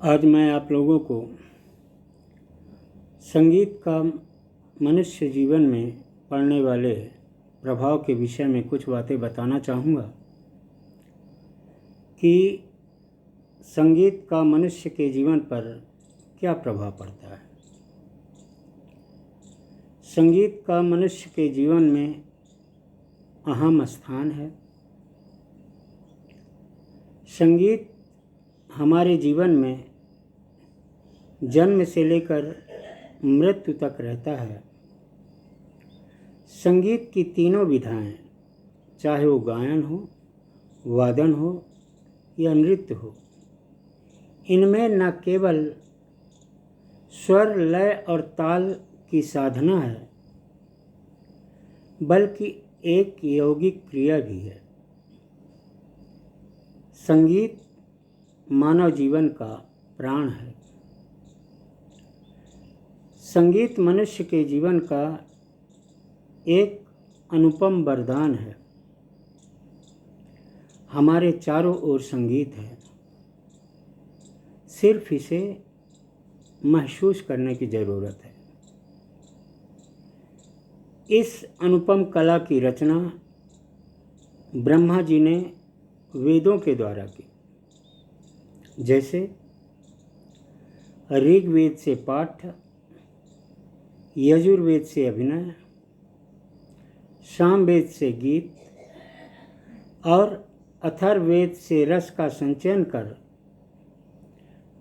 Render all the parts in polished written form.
आज मैं आप लोगों को संगीत का मनुष्य जीवन में पड़ने वाले प्रभाव के विषय में कुछ बातें बताना चाहूँगा कि संगीत का मनुष्य के जीवन पर क्या प्रभाव पड़ता है। संगीत का मनुष्य के जीवन में अहम स्थान है। संगीत हमारे जीवन में जन्म से लेकर मृत्यु तक रहता है। संगीत की तीनों विधाएं, चाहे वो गायन हो, वादन हो या नृत्य हो, इनमें न केवल स्वर, लय और ताल की साधना है, बल्कि एक यौगिक क्रिया भी है। संगीत मानव जीवन का प्राण है। संगीत मनुष्य के जीवन का एक अनुपम वरदान है। हमारे चारों ओर संगीत है, सिर्फ इसे महसूस करने की ज़रूरत है। इस अनुपम कला की रचना ब्रह्मा जी ने वेदों के द्वारा की, जैसे ऋग्वेद से पाठ, यजुर्वेद से अभिनय, सामवेद से गीत और अथर्ववेद से रस का संचयन कर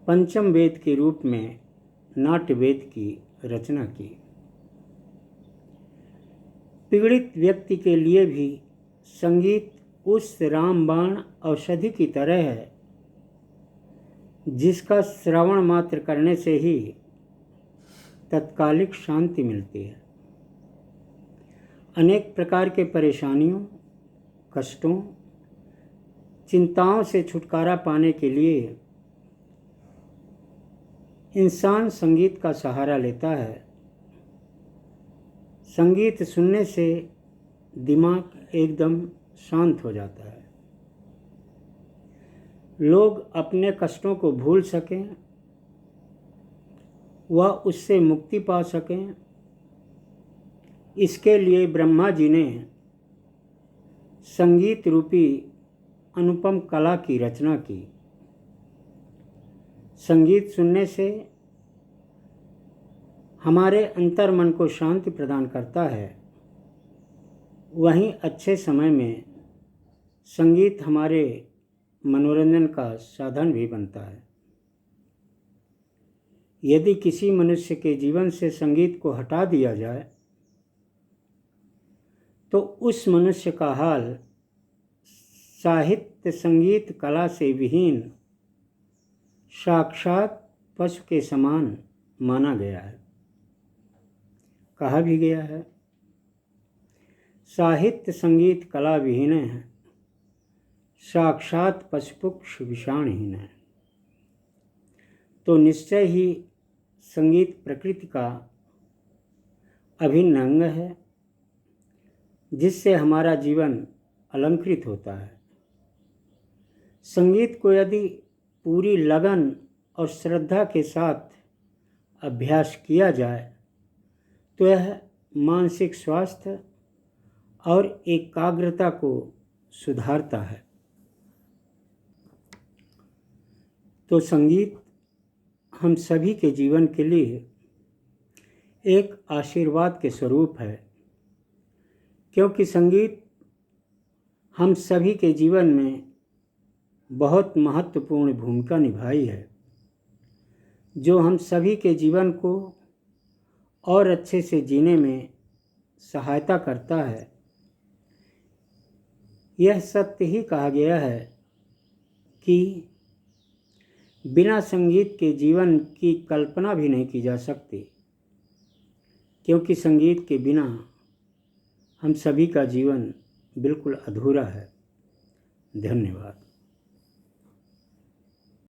पंचम वेद के रूप में नाट्य वेद की रचना की। पीड़ित व्यक्ति के लिए भी संगीत उस रामबाण औषधि की तरह है जिसका श्रवण मात्र करने से ही तत्कालिक शांति मिलती है। अनेक प्रकार के परेशानियों, कष्टों, चिंताओं से छुटकारा पाने के लिए इंसान संगीत का सहारा लेता है। संगीत सुनने से दिमाग एकदम शांत हो जाता है। लोग अपने कष्टों को भूल सकें, वह उससे मुक्ति पा सकें, इसके लिए ब्रह्मा जी ने संगीत रूपी अनुपम कला की रचना की। संगीत सुनने से हमारे अंतर्मन को शांति प्रदान करता है। वहीं अच्छे समय में संगीत हमारे मनोरंजन का साधन भी बनता है। यदि किसी मनुष्य के जीवन से संगीत को हटा दिया जाए तो उस मनुष्य का हाल साहित्य संगीत कला से विहीन साक्षात पशु के समान माना गया है। कहा भी गया है, साहित्य संगीत कला विहीन है, साक्षात पशुपक्षी विषाणहीन है। तो निश्चय ही संगीत प्रकृति का अभिन्न अंग है, जिससे हमारा जीवन अलंकृत होता है। संगीत को यदि पूरी लगन और श्रद्धा के साथ अभ्यास किया जाए तो यह मानसिक स्वास्थ्य और एकाग्रता को सुधारता है। तो संगीत हम सभी के जीवन के लिए एक आशीर्वाद के स्वरूप है, क्योंकि संगीत हम सभी के जीवन में बहुत महत्वपूर्ण भूमिका निभाई है, जो हम सभी के जीवन को और अच्छे से जीने में सहायता करता है। यह सत्य ही कहा गया है कि बिना संगीत के जीवन की कल्पना भी नहीं की जा सकती, क्योंकि संगीत के बिना हम सभी का जीवन बिल्कुल अधूरा है। धन्यवाद।